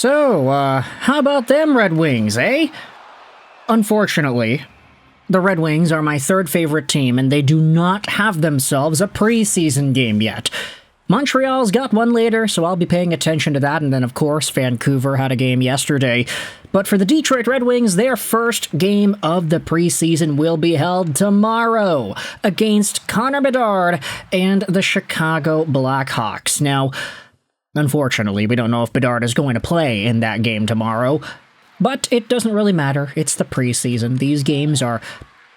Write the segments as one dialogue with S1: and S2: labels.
S1: So, how about them Red Wings, eh? Unfortunately, the Red Wings are my third favorite team, and they do not have themselves a preseason game yet. Montreal's got one later, so I'll be paying attention to that, and then, of course, Vancouver had a game yesterday. But for the Detroit Red Wings, their first game of the preseason will be held tomorrow against Connor Bedard and the Chicago Blackhawks. Now, unfortunately, we don't know if Bedard is going to play in that game tomorrow, but it doesn't really matter. It's the preseason. These games are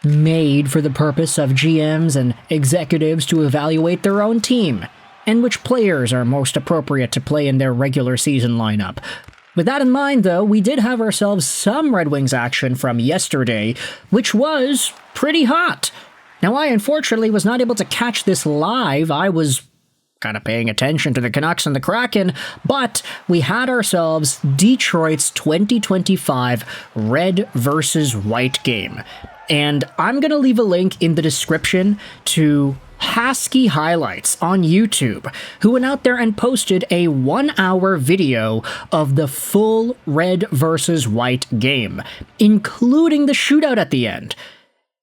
S1: made for the purpose of GMs and executives to evaluate their own team and which players are most appropriate to play in their regular season lineup. With that in mind, though, we did have ourselves some Red Wings action from yesterday, which was pretty hot. Now, I unfortunately was not able to catch this live. I was kind of paying attention to the Canucks and the Kraken, but we had ourselves Detroit's 2025 red versus white game. And I'm going to leave a link in the description to Husky Highlights on YouTube, who went out there and posted a 1-hour video of the full red versus white game, including the shootout at the end.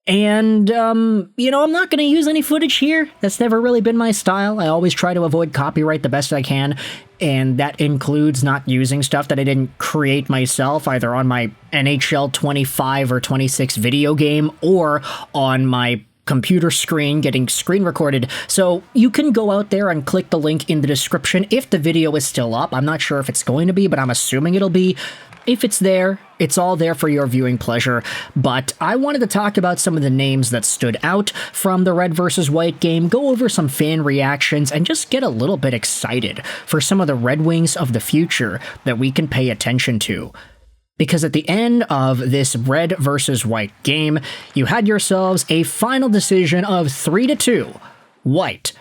S1: And, I'm not going to use any footage here. That's never really been my style. I always try to avoid copyright the best I can, and that includes not using stuff that I didn't create myself, either on my NHL 25 or 26 video game or on my computer screen getting screen recorded. So you can go out there and click the link in the description if the video is still up. I'm not sure if it's going to be, but I'm assuming it'll be. If it's there, it's all there for your viewing pleasure. But I wanted to talk about some of the names that stood out from the red versus white game, go over some fan reactions, and just get a little bit excited for some of the Red Wings of the future that we can pay attention to. Because at the end of this red versus white game, you had yourselves a final decision of 3-2, white.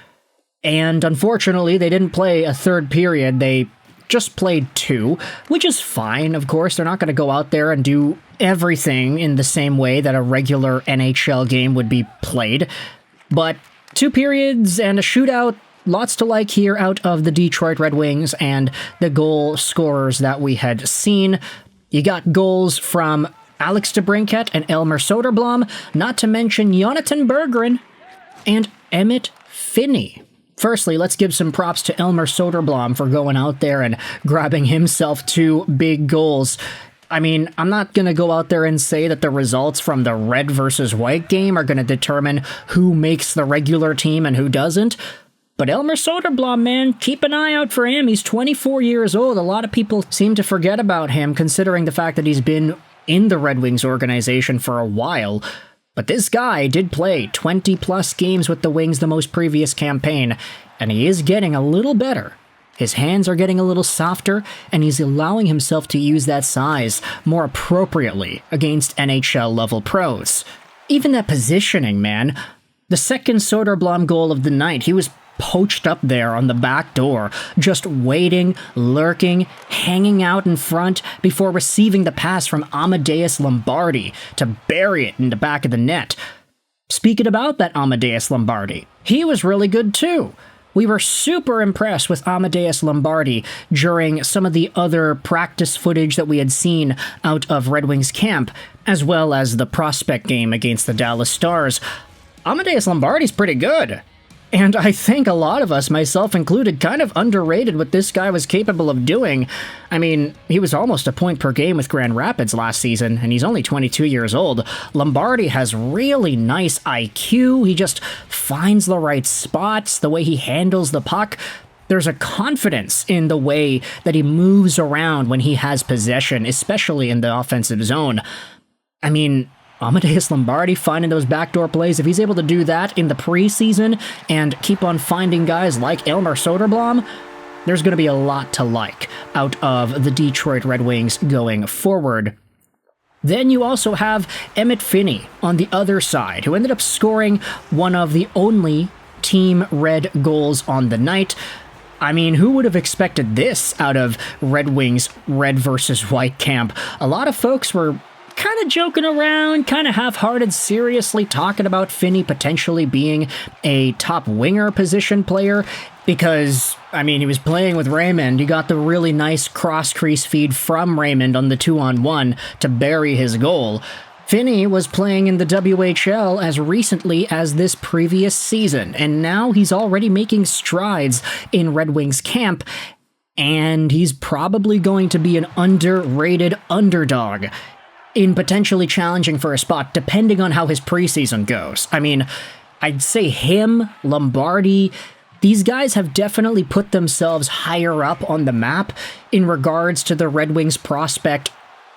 S1: And unfortunately, they didn't play a third period. They just played 2, which is fine, of course. They're not going to go out there and do everything in the same way that a regular NHL game would be played. But 2 periods and a shootout, lots to like here out of the Detroit Red Wings and the goal scorers that we had seen. You got goals from Alex DeBrincat and Elmer Soderblom, not to mention Jonathan Berggren and Emmitt Finnie. Firstly, let's give some props to Elmer Soderblom for going out there and grabbing himself 2 big goals. I mean, I'm not going to go out there and say that the results from the red versus white game are going to determine who makes the regular team and who doesn't. But Elmer Soderblom, man, keep an eye out for him. He's 24 years old. A lot of people seem to forget about him, considering the fact that he's been in the Red Wings organization for a while. But this guy did play 20-plus games with the Wings the most previous campaign, and he is getting a little better. His hands are getting a little softer, and he's allowing himself to use that size more appropriately against NHL-level pros. Even that positioning, man. The second Soderblom goal of the night, he was poached up there on the back door, just waiting, lurking, hanging out in front before receiving the pass from Amadeus Lombardi to bury it in the back of the net. Speaking about that Amadeus Lombardi, he was really good too. We were super impressed with Amadeus Lombardi during some of the other practice footage that we had seen out of Red Wings camp, as well as the prospect game against the Dallas Stars. Amadeus Lombardi's pretty good. And I think a lot of us, myself included, kind of underrated what this guy was capable of doing. I mean, he was almost a point per game with Grand Rapids last season, and he's only 22 years old. Lombardi has really nice IQ. He just finds the right spots, the way he handles the puck. There's a confidence in the way that he moves around when he has possession, especially in the offensive zone. I mean, Amadeus Lombardi finding those backdoor plays, if he's able to do that in the preseason and keep on finding guys like Elmer Soderblom, there's going to be a lot to like out of the Detroit Red Wings going forward. Then you also have Emmitt Finnie on the other side, who ended up scoring one of the only Team Red goals on the night. I mean, who would have expected this out of Red Wings red versus white camp? A lot of folks were kind of joking around, kind of half-hearted, seriously talking about Finnie potentially being a top winger position player because, I mean, he was playing with Raymond. He got the really nice cross-crease feed from Raymond on the 2-on-1 to bury his goal. Finnie was playing in the WHL as recently as this previous season, and now he's already making strides in Red Wings camp, and he's probably going to be an underrated underdog in potentially challenging for a spot, depending on how his preseason goes. I mean, I'd say him, Lombardi, these guys have definitely put themselves higher up on the map in regards to the Red Wings prospect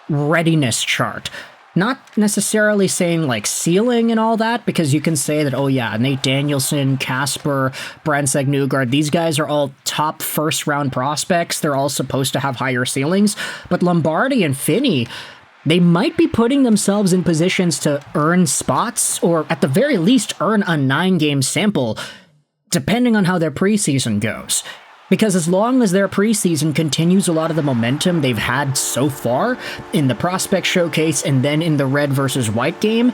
S1: readiness chart. Not necessarily saying like ceiling and all that, because you can say that, oh yeah, Nate Danielson, Kasper, Brandstad Newgard, these guys are all top first-round prospects. They're all supposed to have higher ceilings. But Lombardi and Finnie, they might be putting themselves in positions to earn spots, or at the very least earn a 9-game sample, depending on how their preseason goes. Because as long as their preseason continues a lot of the momentum they've had so far in the prospect showcase and then in the red versus white game,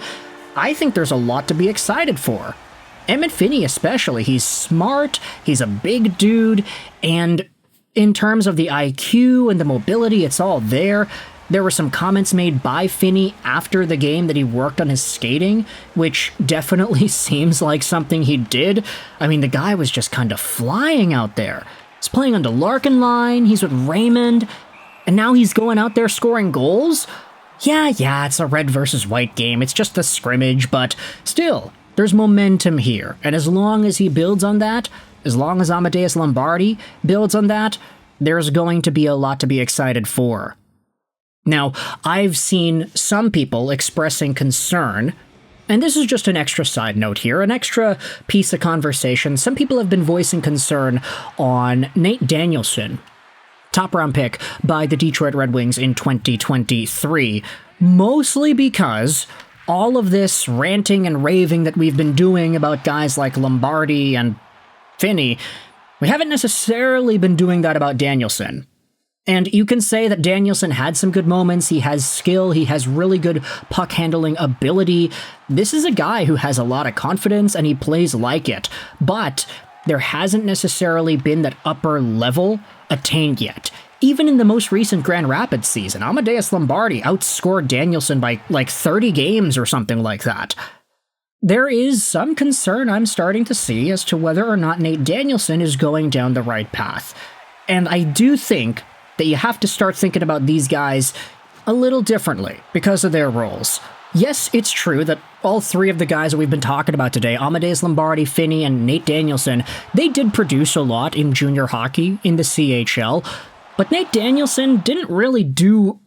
S1: I think there's a lot to be excited for. Emmitt Finnie especially, he's smart, he's a big dude, and in terms of the IQ and the mobility, it's all there. There were some comments made by Finnie after the game that he worked on his skating, which definitely seems like something he did. I mean, the guy was just kind of flying out there. He's playing on the Larkin line, he's with Raymond, and now he's going out there scoring goals? Yeah, it's a red versus white game, it's just a scrimmage, but still, there's momentum here, and as long as he builds on that, as long as Amadeus Lombardi builds on that, there's going to be a lot to be excited for. Now, I've seen some people expressing concern, and this is just an extra side note here, an extra piece of conversation. Some people have been voicing concern on Nate Danielson, top-round pick by the Detroit Red Wings in 2023, mostly because all of this ranting and raving that we've been doing about guys like Lombardi and Finnie, we haven't necessarily been doing that about Danielson. And you can say that Danielson had some good moments, he has skill, he has really good puck-handling ability. This is a guy who has a lot of confidence and he plays like it, but there hasn't necessarily been that upper level attained yet. Even in the most recent Grand Rapids season, Amadeus Lombardi outscored Danielson by like 30 games or something like that. There is some concern I'm starting to see as to whether or not Nate Danielson is going down the right path. And I do think that you have to start thinking about these guys a little differently because of their roles. Yes, it's true that all three of the guys that we've been talking about today, Amadeus Lombardi, Finnie, and Nate Danielson, they did produce a lot in junior hockey in the CHL, but Nate Danielson didn't really do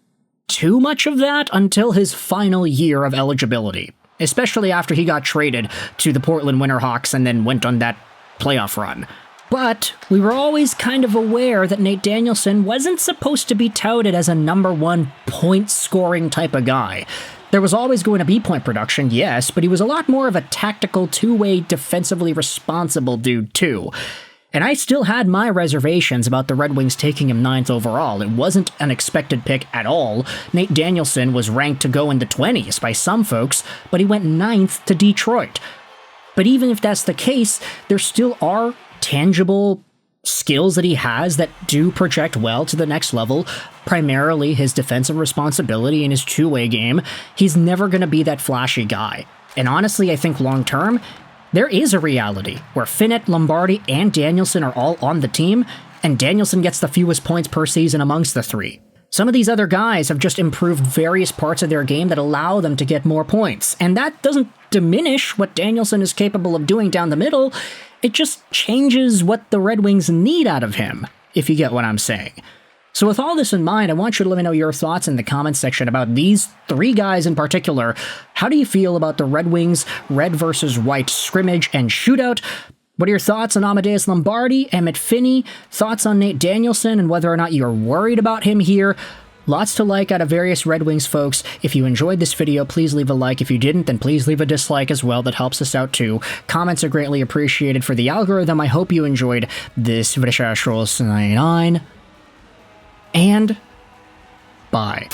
S1: too much of that until his final year of eligibility, especially after he got traded to the Portland Winterhawks and then went on that playoff run. But we were always kind of aware that Nate Danielson wasn't supposed to be touted as a number one point-scoring type of guy. There was always going to be point production, yes, but he was a lot more of a tactical, two-way, defensively responsible dude, too. And I still had my reservations about the Red Wings taking him 9th overall. It wasn't an expected pick at all. Nate Danielson was ranked to go in the 20s by some folks, but he went 9th to Detroit. But even if that's the case, there still are tangible skills that he has that do project well to the next level, primarily his defensive responsibility and his two-way game. He's never going to be that flashy guy. And honestly, I think long-term, there is a reality where Finnie, Lombardi, and Danielson are all on the team, and Danielson gets the fewest points per season amongst the three. Some of these other guys have just improved various parts of their game that allow them to get more points, and that doesn't diminish what Danielson is capable of doing down the middle. It just changes what the Red Wings need out of him, if you get what I'm saying. So with all this in mind, I want you to let me know your thoughts in the comments section about these three guys in particular. How do you feel about the Red Wings red versus white scrimmage and shootout? What are your thoughts on Amadeus Lombardi, Emmitt Finnie? Thoughts on Nate Danielson and whether or not you're worried about him here? Lots to like out of various Red Wings folks. If you enjoyed this video, please leave a like. If you didn't, then please leave a dislike as well. That helps us out too. Comments are greatly appreciated for the algorithm. I hope you enjoyed this video. And bye.